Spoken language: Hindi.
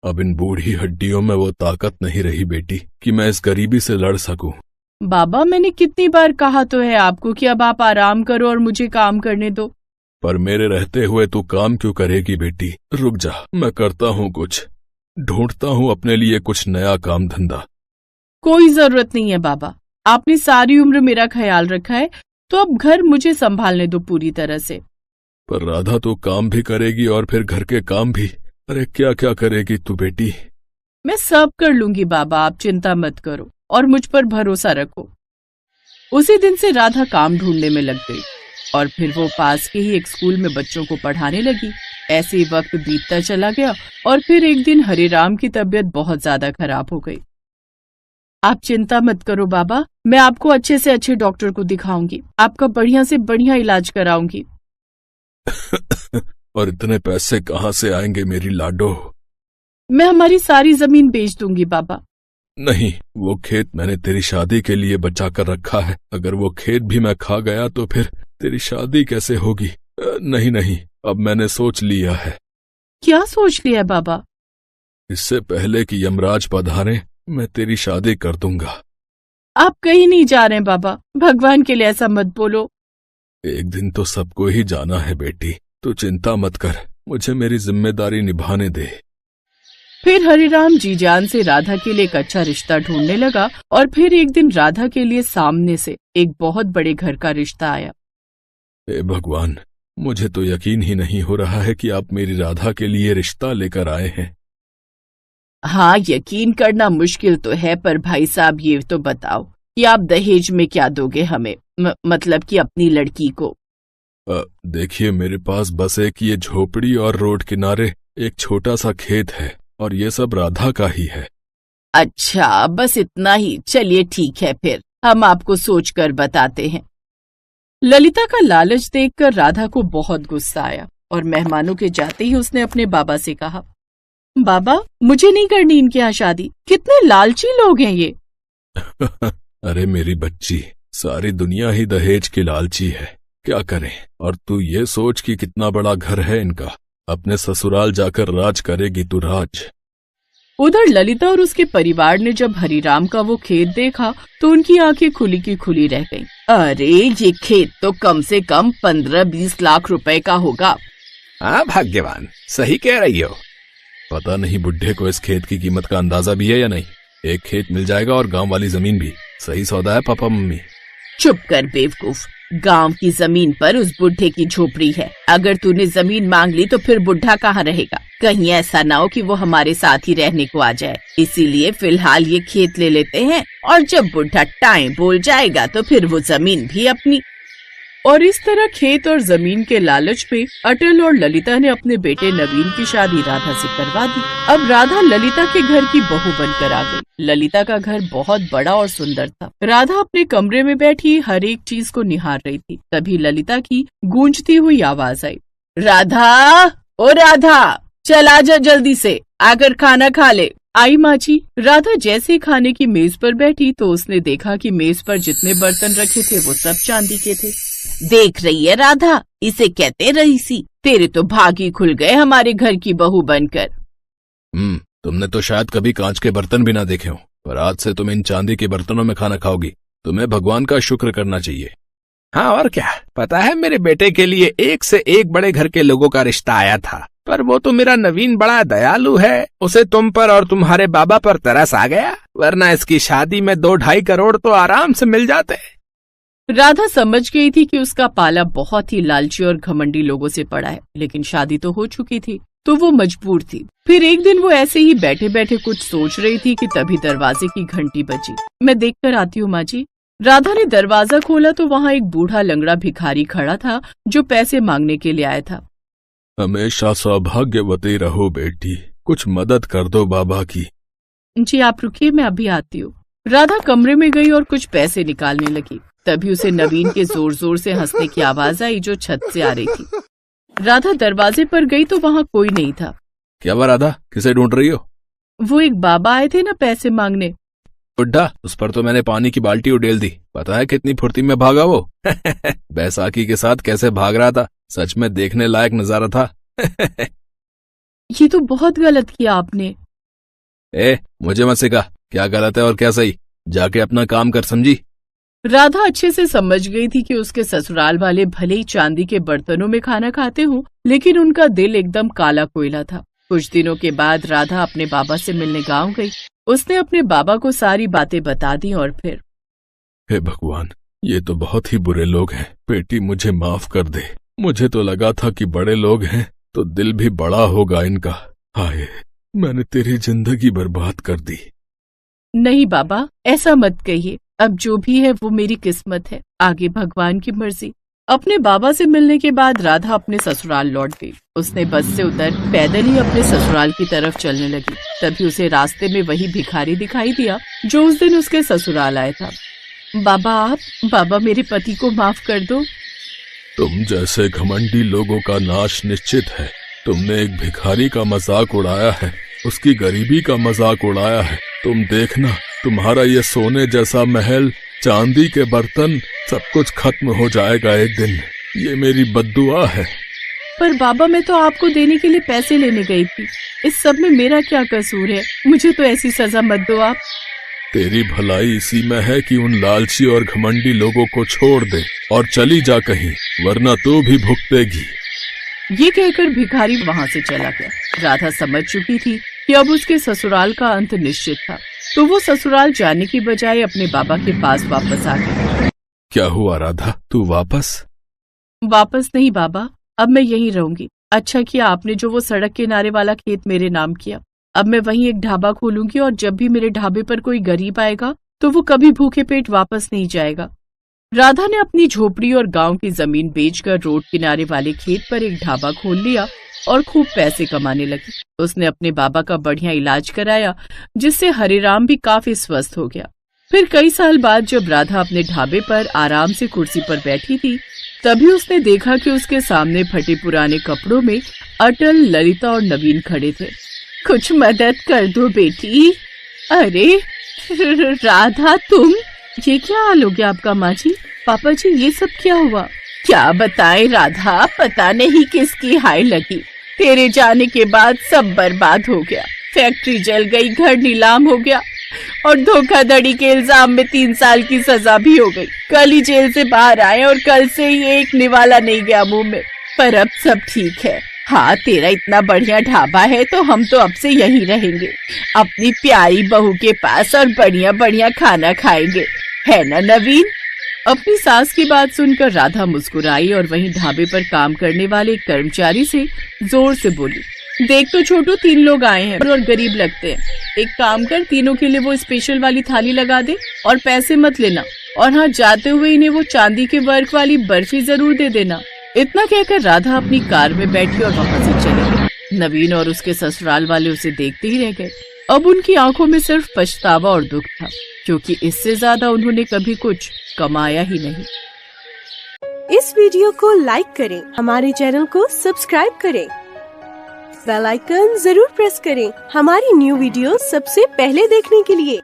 अब इन बूढ़ी हड्डियों में वो ताकत नहीं रही बेटी कि मैं इस गरीबी से लड़ सकूं। बाबा, मैंने कितनी बार कहा तो है आपको कि अब आप आराम करो और मुझे काम करने दो। पर मेरे रहते हुए तू काम क्यों करेगी बेटी? रुक जा, मैं करता हूँ कुछ, ढूंढता हूँ अपने लिए कुछ नया काम धंधा। कोई जरूरत नहीं है बाबा, आपने सारी उम्र मेरा ख्याल रखा है, तो अब घर मुझे संभालने दो पूरी तरह से। पर राधा तो काम भी करेगी और फिर घर के काम भी। अरे क्या क्या करेगी तू बेटी? मैं सब कर लूंगी बाबा, आप चिंता मत करो और मुझ पर भरोसा रखो। उसी दिन से राधा काम ढूंढने में लग गई और फिर वो पास के ही एक स्कूल में बच्चों को पढ़ाने लगी। ऐसे ही वक्त बीतता चला गया और फिर एक दिन हरिराम की तबीयत बहुत ज्यादा खराब हो गई। आप चिंता मत करो बाबा, मैं आपको अच्छे से अच्छे डॉक्टर को दिखाऊंगी, आपका बढ़िया से बढ़िया इलाज कराऊंगी। और इतने पैसे कहाँ से आएंगे मेरी लाडो? मैं हमारी सारी जमीन बेच दूंगी बाबा। नहीं, वो खेत मैंने तेरी शादी के लिए बचा कर रखा है। अगर वो खेत भी मैं खा गया तो फिर तेरी शादी कैसे होगी? नहीं नहीं, अब मैंने सोच लिया है। क्या सोच लिया बाबा? इससे पहले कि यमराज पधारे मैं तेरी शादी कर दूंगा। आप कहीं नहीं जा रहे बाबा, भगवान के लिए ऐसा मत बोलो। एक दिन तो सबको ही जाना है बेटी, तू चिंता मत कर, मुझे मेरी जिम्मेदारी निभाने दे। फिर हरिराम जी जान से राधा के लिए एक अच्छा रिश्ता ढूंढने लगा और फिर एक दिन राधा के लिए सामने से एक बहुत बड़े घर का रिश्ता आया। हे भगवान, मुझे तो यकीन ही नहीं हो रहा है कि आप मेरी राधा के लिए रिश्ता लेकर आए हैं। हाँ, यकीन करना मुश्किल तो है, पर भाई साहब ये तो बताओ कि आप दहेज में क्या दोगे हमें, मतलब कि अपनी लड़की को। देखिए, मेरे पास बस एक ये झोपड़ी और रोड किनारे एक छोटा सा खेत है और ये सब राधा का ही है। अच्छा, बस इतना ही, चलिए ठीक है, फिर हम आपको सोचकर बताते हैं। ललिता का लालच देखकर राधा को बहुत गुस्सा आया और मेहमानों के जाते ही उसने अपने बाबा से कहा, बाबा, मुझे नहीं करनी इनके यहाँ शादी, कितने लालची लोग हैं ये। अरे मेरी बच्ची, सारी दुनिया ही दहेज की लालची है, क्या करें? और तू ये सोच कि कितना बड़ा घर है इनका, अपने ससुराल जाकर राज करेगी तू राज। उधर ललिता और उसके परिवार ने जब हरिराम का वो खेत देखा तो उनकी आंखें खुली की खुली रह गईं। अरे ये खेत तो कम से कम 15-20 लाख रुपए का होगा। हाँ भाग्यवान, सही कह रही हो। पता नहीं बुढ़े को इस खेत की कीमत का अंदाजा भी है या नहीं। एक खेत मिल जाएगा और गांव वाली जमीन भी। सही सौदा है पापा मम्मी। चुप कर बेवकूफ, गांव की जमीन पर उस बुढ़े की झोपड़ी है। अगर तूने जमीन मांग ली तो फिर बुढ़ा कहाँ रहेगा? कहीं ऐसा ना हो कि वो हमारे साथ ही रहने को आ जाए। इसीलिए फिलहाल ये खेत ले लेते हैं और जब बुढ़ा टाइम बोल जाएगा तो फिर वो जमीन भी अपनी। और इस तरह खेत और जमीन के लालच में अटल और ललिता ने अपने बेटे नवीन की शादी राधा से करवा दी। अब राधा ललिता के घर की बहू बनकर आ गई। ललिता का घर बहुत बड़ा और सुंदर था। राधा अपने कमरे में बैठी हर एक चीज को निहार रही थी। तभी ललिता की गूंजती हुई आवाज आई, राधा, ओ राधा, चल आजा जल्दी से, आकर खाना खा ले। आई माँ जी। राधा जैसे खाने की मेज पर बैठी तो उसने देखा कि मेज पर जितने बर्तन रखे थे वो सब चांदी के थे। देख रही है राधा, इसे कहते रईसी, तेरे तो भाग ही खुल गए हमारे घर की बहू बनकर। तुमने तो शायद कभी कांच के बर्तन भी ना देखे हो, पर आज से तुम इन चांदी के बर्तनों में खाना खाओगी। तुम्हें भगवान का शुक्र करना चाहिए। हाँ और क्या, पता है मेरे बेटे के लिए एक से एक बड़े घर के लोगों का रिश्ता आया था, पर वो तो मेरा नवीन बड़ा दयालु है, उसे तुम पर और तुम्हारे बाबा पर तरस आ गया, वरना इसकी शादी में 2-2.5 करोड़ तो आराम से मिल जाते। राधा समझ गई थी कि उसका पाला बहुत ही लालची और घमंडी लोगों से पड़ा है, लेकिन शादी तो हो चुकी थी तो वो मजबूर थी। फिर एक दिन वो ऐसे ही बैठे बैठे कुछ सोच रही थी कि तभी दरवाजे की घंटी बजी। मैं देख कर आती हूँ माँ जी। राधा ने दरवाजा खोला तो वहाँ एक बूढ़ा लंगड़ा भिखारी खड़ा था जो पैसे मांगने के लिए आया था। हमेशा सौभाग्यवती रहो बेटी, कुछ मदद कर दो बाबा की। जी आप रुकिए, मैं अभी आती हूँ। राधा कमरे में गई और कुछ पैसे निकालने लगी। तभी उसे नवीन के जोर जोर से हंसने की आवाज आई जो छत से आ रही थी। राधा दरवाजे पर गई तो वहाँ कोई नहीं था। क्या हुआ राधा, किसे ढूंढ रही हो? वो एक बाबा आए थे ना पैसे मांगने। बुड्ढा, उस पर तो मैंने पानी की बाल्टी उड़ेल दी। पता है कितनी फुर्ती में भागा वो। बैसाखी के साथ कैसे भाग रहा था, सच में देखने लायक नजारा था। ये तो बहुत गलत किया आपने। मुझे मत सिखा, क्या गलत है और क्या सही, जाके अपना काम कर, समझी। राधा अच्छे से समझ गई थी कि उसके ससुराल वाले भले ही चांदी के बर्तनों में खाना खाते हों, लेकिन उनका दिल एकदम काला कोयला था। कुछ दिनों के बाद राधा अपने बाबा से मिलने गांव गई। उसने अपने बाबा को सारी बातें बता दी और फिर, हे भगवान, ये तो बहुत ही बुरे लोग हैं, बेटी मुझे माफ कर दे। मुझे तो लगा था कि बड़े लोग हैं तो दिल भी बड़ा होगा इनका। हाय, मैंने तेरी जिंदगी बर्बाद कर दी। नहीं बाबा, ऐसा मत कहिए, अब जो भी है वो मेरी किस्मत है, आगे भगवान की मर्जी। अपने बाबा से मिलने के बाद राधा अपने ससुराल लौट गई। उसने बस से उतर पैदल ही अपने ससुराल की तरफ चलने लगी। तभी उसे रास्ते में वही भिखारी दिखाई दिया जो उस दिन उसके ससुराल आया था। बाबा मेरे पति को माफ कर दो। तुम जैसे घमंडी लोगों का नाश निश्चित है। तुमने एक भिखारी का मजाक उड़ाया है, उसकी गरीबी का मजाक उड़ाया है। तुम देखना, तुम्हारा ये सोने जैसा महल, चांदी के बर्तन, सब कुछ खत्म हो जाएगा एक दिन। ये मेरी बद्दुआ है। पर बाबा, मैं तो आपको देने के लिए पैसे लेने गई थी, इस सब में मेरा क्या कसूर है? मुझे तो ऐसी सजा मत दो आप। तेरी भलाई इसी में है कि उन लालची और घमंडी लोगों को छोड़ दे और चली जा कहीं, वरना तू भी भुगतेगी। ये कहकर भिखारी वहाँ से चला गया। राधा समझ चुकी थी कि अब उसके ससुराल का अंत निश्चित था, तो वो ससुराल जाने की बजाय अपने बाबा के पास वापस आ गई। क्या हुआ राधा, तू वापस नहीं बाबा, अब मैं यहीं रहूंगी। अच्छा किया आपने जो वो सड़क किनारे वाला खेत मेरे नाम किया। अब मैं वहीं एक ढाबा खोलूंगी और जब भी मेरे ढाबे पर कोई गरीब आएगा तो वो कभी भूखे पेट वापस नहीं जाएगा। राधा ने अपनी झोपड़ी और गांव की जमीन बेचकर रोड किनारे वाले खेत पर एक ढाबा खोल लिया और खूब पैसे कमाने लगी। उसने अपने बाबा का बढ़िया इलाज कराया, जिससे हरिराम भी काफी स्वस्थ हो गया। फिर कई साल बाद जब राधा अपने ढाबे पर आराम से कुर्सी पर बैठी थी, तभी उसने देखा कि उसके सामने फटे पुराने कपड़ों में अटल, ललिता और नवीन खड़े थे। कुछ मदद कर दो बेटी। अरे राधा, तुम, ये क्या हाल हो गया आपका माँ जी? पापा जी, ये सब क्या हुआ? क्या बताएं राधा, पता नहीं किसकी हाय लगी। तेरे जाने के बाद सब बर्बाद हो गया। फैक्ट्री जल गई, घर नीलाम हो गया और धोखाधड़ी के इल्जाम में 3 साल की सजा भी हो गई। कल ही जेल से बाहर आए और कल से ही एक निवाला नहीं गया मुंह में। पर अब सब ठीक है। हाँ, तेरा इतना बढ़िया ढाबा है तो हम तो अब से यहीं रहेंगे, अपनी प्यारी बहू के पास, और बढ़िया बढ़िया खाना खाएंगे, है ना नवीन? अपनी सास की बात सुनकर राधा मुस्कुराई और वहीं ढाबे पर काम करने वाले एक कर्मचारी से जोर से बोली, देख तो छोटू, 3 लोग आए हैं और गरीब लगते हैं। एक काम कर, तीनों के लिए वो स्पेशल वाली थाली लगा दे और पैसे मत लेना। और हाँ, जाते हुए इन्हें वो चांदी के वर्क वाली बर्फी जरूर दे देना। इतना कहकर राधा अपनी कार में बैठी और वहाँ से चली गई। नवीन और उसके ससुराल वाले उसे देखते ही रह गए। अब उनकी आंखों में सिर्फ पछतावा और दुख था, क्योंकि इससे ज्यादा उन्होंने कभी कुछ कमाया ही नहीं। इस वीडियो को लाइक करें, हमारे चैनल को सब्सक्राइब करें, बेल आइकन जरूर प्रेस करें हमारी न्यू वीडियो सबसे पहले देखने के लिए।